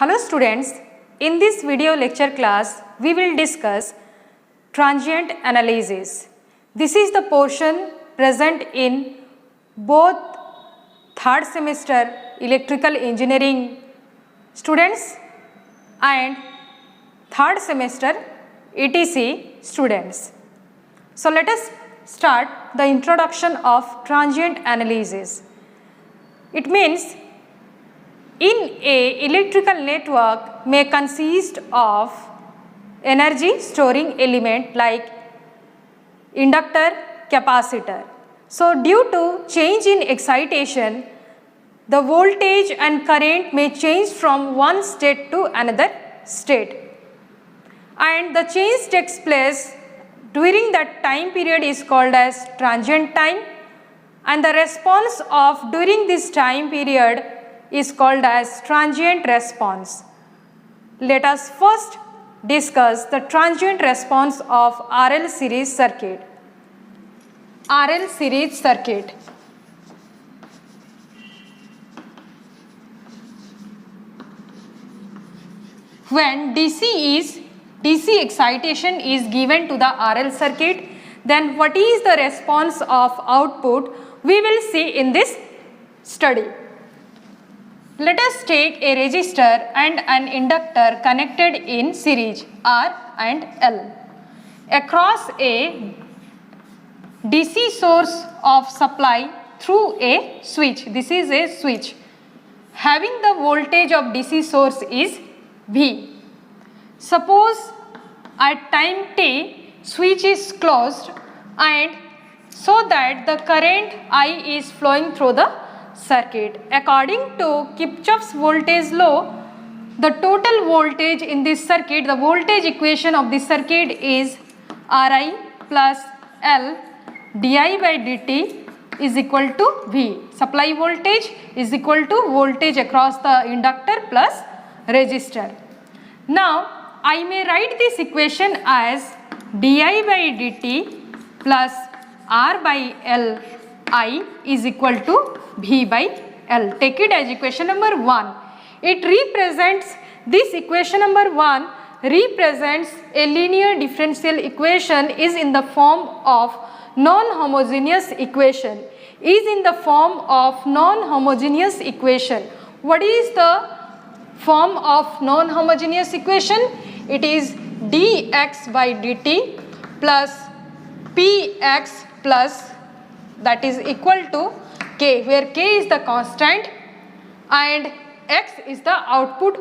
Hello students, in this video lecture class we will discuss transient analysis. This is the portion present in both third semester electrical engineering students and third semester ETC students. So let us start the introduction of transient analysis. It means in a electrical network may consist of energy storing element like inductor, capacitor. So due to change in excitation, the voltage and current may change from one state to another state, and the change takes place during that time period is called as transient time, and the response of during this time period is called as transient response. Let us first discuss the transient response of RL series circuit. RL series circuit. When DC excitation is given to the RL circuit, then what is the response of output we will see in this study. Let us take a resistor and an inductor connected in series R and L. Across a DC source of supply through a switch. This is a switch. Having the voltage of DC source is V. Suppose at time t switch is closed and so that the current I is flowing through the circuit. According to Kirchhoff's voltage law, the total voltage in this circuit, the voltage equation of this circuit is Ri plus L di by dt is equal to V. Supply voltage is equal to voltage across the inductor plus resistor. Now I may write this equation as di by dt plus R by L I is equal to V by L. Take it as equation number 1. It represents, this equation number 1 represents a linear differential equation is in the form of non-homogeneous equation. Is in the form of non-homogeneous equation. What is the form of non-homogeneous equation? It is dx by dt plus px plus that is equal to k, where k is the constant and x is the output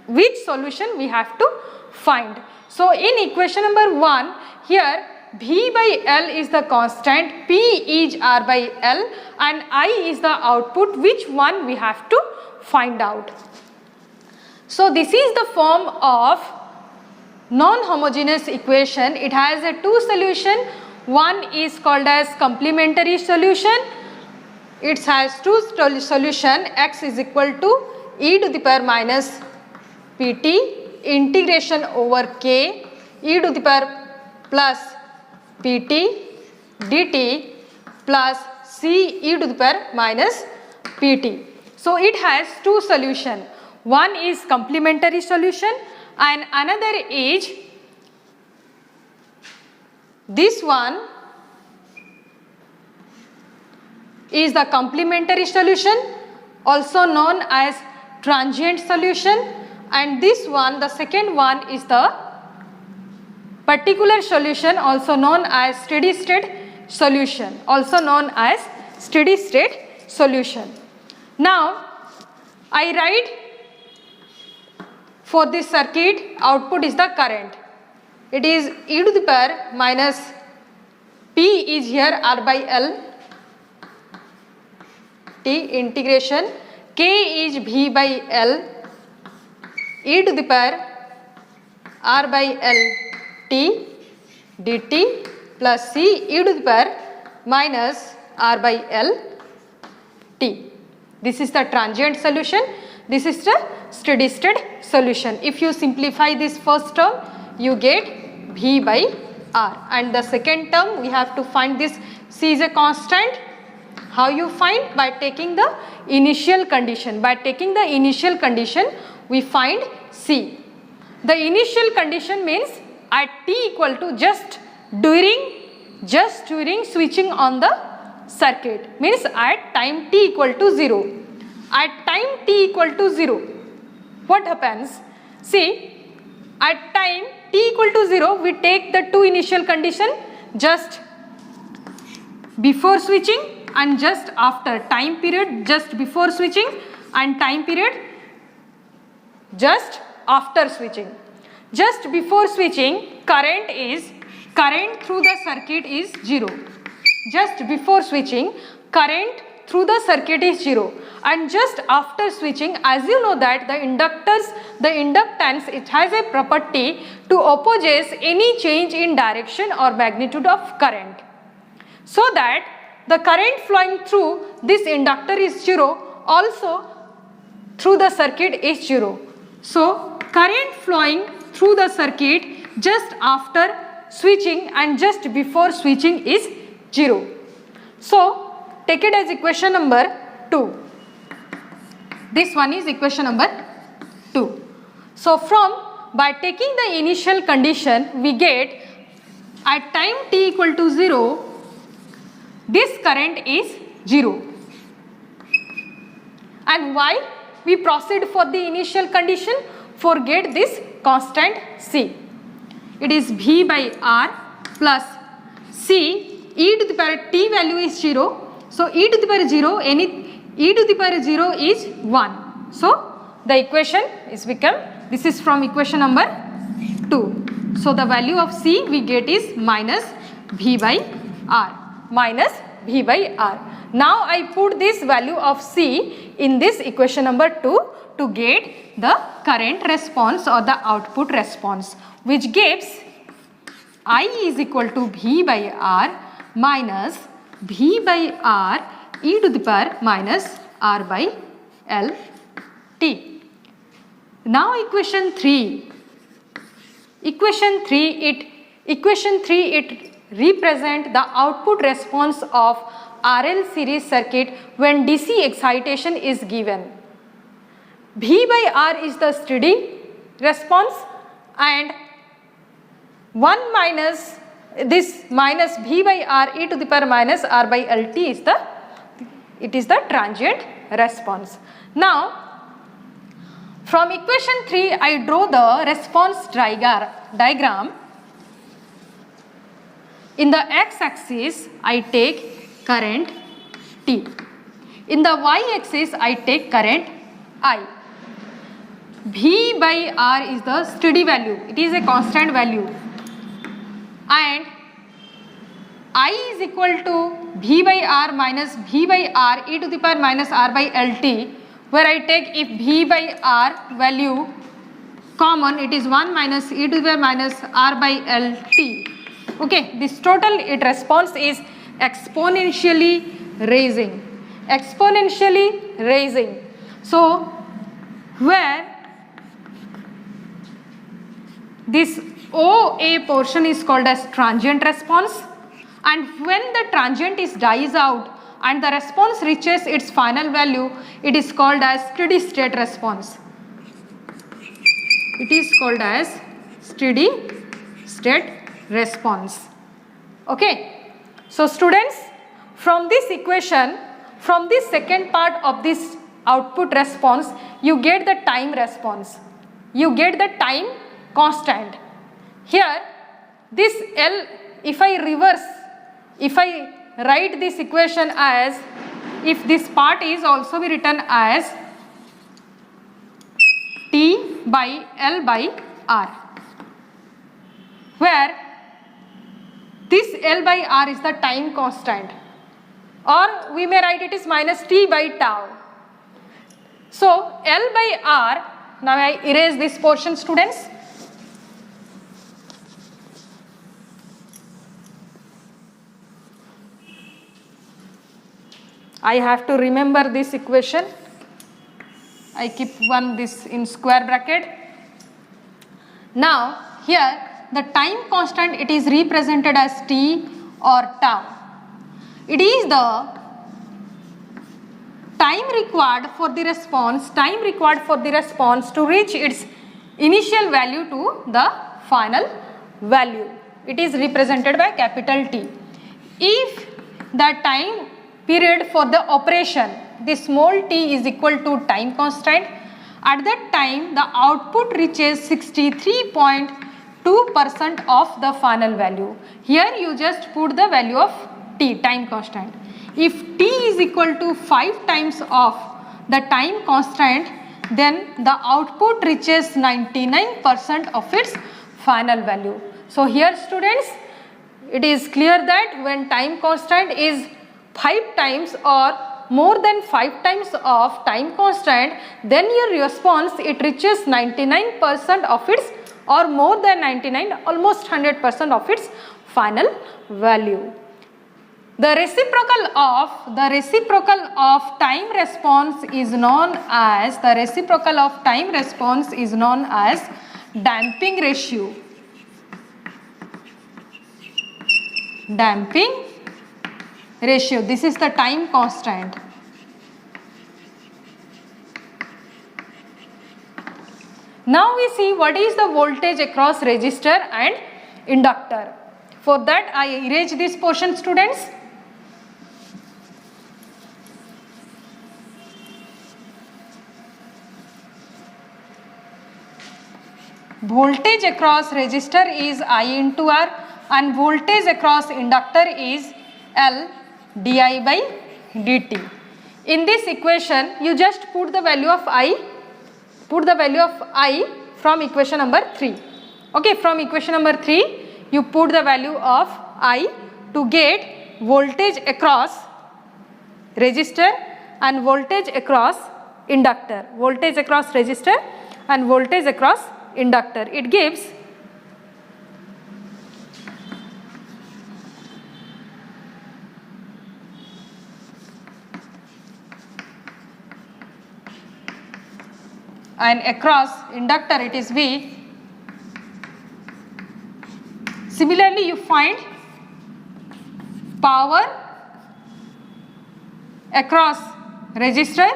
which solution we have to find. So in equation number 1 here V by L is the constant, P is R by L and I is the output, which one we have to find out. So this is the form of non-homogeneous equation. It has a two solution. One is called as complementary solution. It has two solution, x is equal to e to the power minus pt integration over k e to the power plus pt dt plus c e to the power minus pt. So it has two solution. One is complementary solution and another is this one is the complementary solution, also known as transient solution, and this one, the second one, is the particular solution, also known as steady state solution, Now I write for this circuit, output is the current. It is e to the power minus p is here R by L t integration k is V by L e to the power R by L t dt plus c e to the power minus R by L t. This is the transient solution. This is the steady state solution. If you simplify this first term, you get V by R, and the second term we have to find this C is a constant, How you find? By taking the initial condition. By taking the initial condition, we find C. The initial condition means at t equal to just during switching on the circuit, means at time t equal to 0. At time t equal to 0, what happens? See, at time t equal to 0, we take the two initial condition, just before switching and just after, time period just before switching and time period just after switching. Just before switching, current through the circuit is 0. Just before switching, current through the circuit is 0, and just after switching, as you know that the inductance, it has a property to opposes any change in direction or magnitude of current, so that the current flowing through this inductor is 0, also through the circuit is 0. So current flowing through the circuit just after switching and just before switching is 0. So take it as equation number 2. This one is equation number 2. So by taking the initial condition, we get at time t equal to 0, this current is 0. And why we proceed for the initial condition? Forget this constant C. It is V by R plus C, e to the power t value is 0. So e to the power 0, e to the power 0 is 1. So the equation is become, this is from equation number 2. So the value of C we get is minus V by R. Minus V by R. Now I put this value of C in this equation number 2 to get the current response or the output response, which gives I is equal to V by R minus V by R e to the power minus R by L t. Now equation 3. Equation 3 it represent the output response of RL series circuit when DC excitation is given. V by R is the steady response, and 1 minus this minus V by R e to the power minus R by L t is the transient response. Now from equation 3 I draw the response diagram. In the x-axis I take current T. In the y-axis I take current I. V by R is the steady value, it is a constant value, and I is equal to V by R minus V by R e to the power minus R by L t, where I take if V by R value common, it is 1 minus e to the power minus R by L t. Okay, this total response is exponentially raising. So where this OA portion is called as transient response, and when the transient dies out and the response reaches its final value, it is called as steady state response. It is called as steady state response. Okay, so students, from this equation, from this second part of this output response, you get the time response, you get the time constant. Here this L, if I write this equation as, if this part is also be written as T by L by R, where this L by R is the time constant, or we may write it is minus T by tau. So L by R, now I erase this portion, students. I have to remember this equation. I keep this in square bracket. Now here the time constant, it is represented as T or tau. It is the time required for the response to reach its initial value to the final value. It is represented by capital T. If the time period for the operation, the small t is equal to time constant, at that time the output reaches 63.2% of the final value. Here you just put the value of t, time constant. If t is equal to 5 times of the time constant, then the output reaches 99% of its final value. So here students, it is clear that when time constant is 5 times or more than 5 times of time constant, then your response, it reaches 99% of its, or more than 99, almost 100% of its final value. The reciprocal of time response is known as damping ratio. Damping ratio. This is the time constant. Now we see what is the voltage across resistor and inductor. For that I erase this portion, students. Voltage across resistor is I into R and voltage across inductor is L di by dt. In this equation you just put the value of I from equation number 3. Okay, from equation number 3 you put the value of I to get voltage across resistor and voltage across inductor. Voltage across resistor and voltage across inductor. It gives and across inductor it is V. Similarly you find power across resistor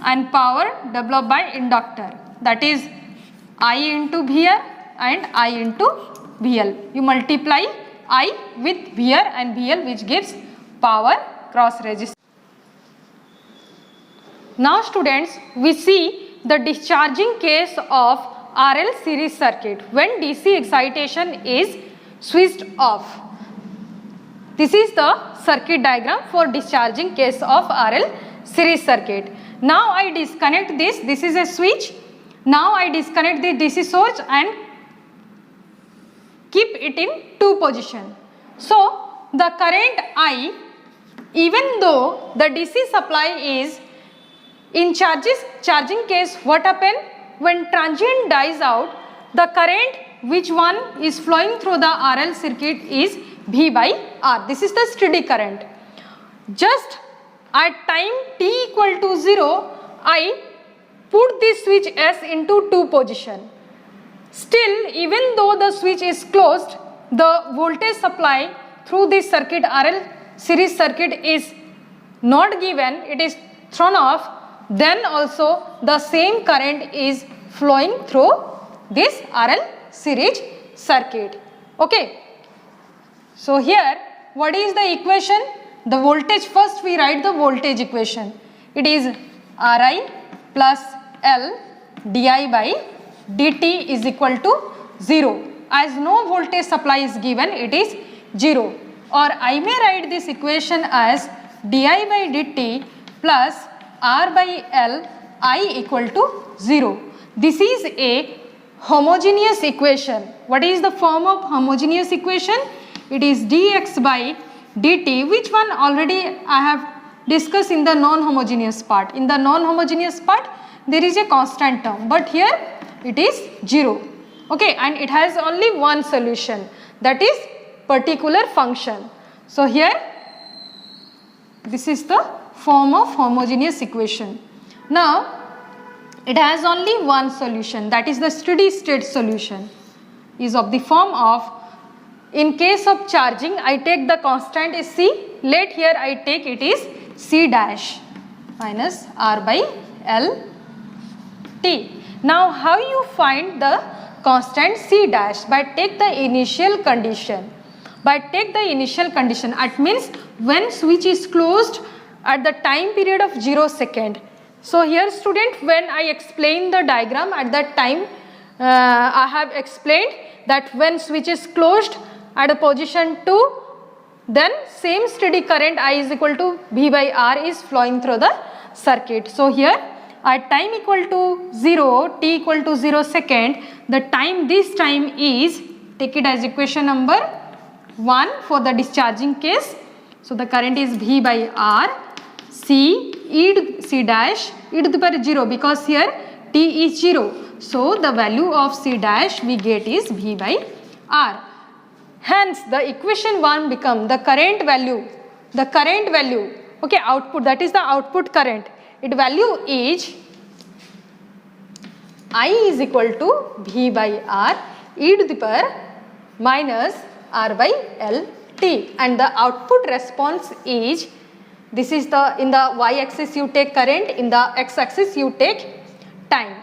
and power developed by inductor, that is I into VR and I into VL. You multiply I with VR and VL, which gives power cross resistor. Now students, we see the discharging case of RL series circuit when DC excitation is switched off. This is the circuit diagram for discharging case of RL series circuit. Now I disconnect this. This is a switch. Now I disconnect the DC source and keep it in 2 position. So the current I, even though the DC supply is in charging case, what happen? When transient dies out, the current which one is flowing through the RL circuit is V by R. This is the steady current. Just at time t equal to 0, I put this switch S into 2 position. Still, even though the switch is closed, the voltage supply through this circuit, RL series circuit, is not given, it is thrown off, then also the same current is flowing through this RL series circuit. Okay. So here, what is the equation? The voltage, first we write the voltage equation. It is Ri plus L di by dt is equal to 0. As no voltage supply is given, it is 0. Or I may write this equation as di by dt plus R by L I equal to 0. This is a homogeneous equation. What is the form of homogeneous equation? It is dx by dt, which one already I have discussed in the non-homogeneous part. In the non-homogeneous part, there is a constant term, but here it is 0. Okay, and it has only one solution, that is particular function. So here, this is the form of homogeneous equation. Now, it has only one solution, that is the steady state solution, is of the form of, in case of charging, I take the constant is C, let here I take it is C dash. minus R by L T. Now how you find the constant C dash? By take the initial condition. By take the initial condition, it means when switch is closed at the time period of 0 second. So here student, when I explain the diagram at that time, I have explained that when switch is closed at a position 2, then same steady current I is equal to V by R is flowing through the circuit. So here at time equal to 0, t equal to 0 second, the time, this time is, take it as equation number 1 for the discharging case. So the current is V by R, C dash e to the power 0, because here t is 0. So the value of C dash we get is V by R. Hence the equation 1 become the current value, okay, output, that is the output current. Its value is I is equal to V by R e to the power minus R by L T, and the output response is, this is the, in the y axis you take current, in the x axis you take time.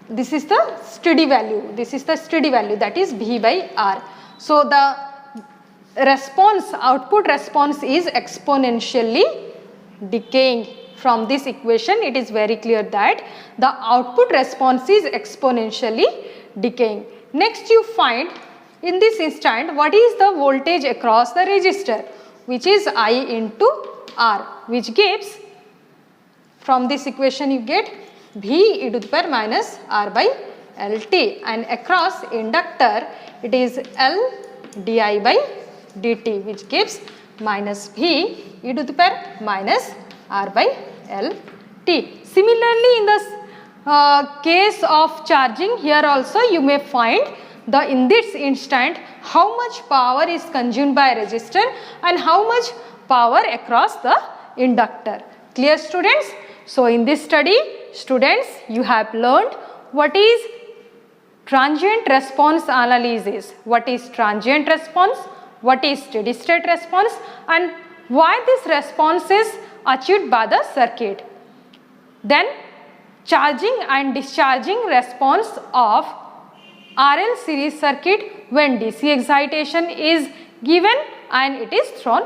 This is the steady value, that is V by R. So the response, output response is exponentially decaying. From this equation it is very clear that the output response is exponentially decaying. Next you find in this instant what is the voltage across the resistor, which is I into R, which gives, from this equation you get V e to the power minus R by L T, and across inductor it is L di by dt, which gives minus V e to the power minus R by L T. Similarly, in the case of charging, here also you may find the, in this instant, how much power is consumed by resistor and how much power across the inductor. Clear students? So in this study, students, you have learned what is transient response analysis, what is transient response, what is steady state response, and why this response is achieved by the circuit. Then charging and discharging response of RL series circuit when DC excitation is given and it is thrown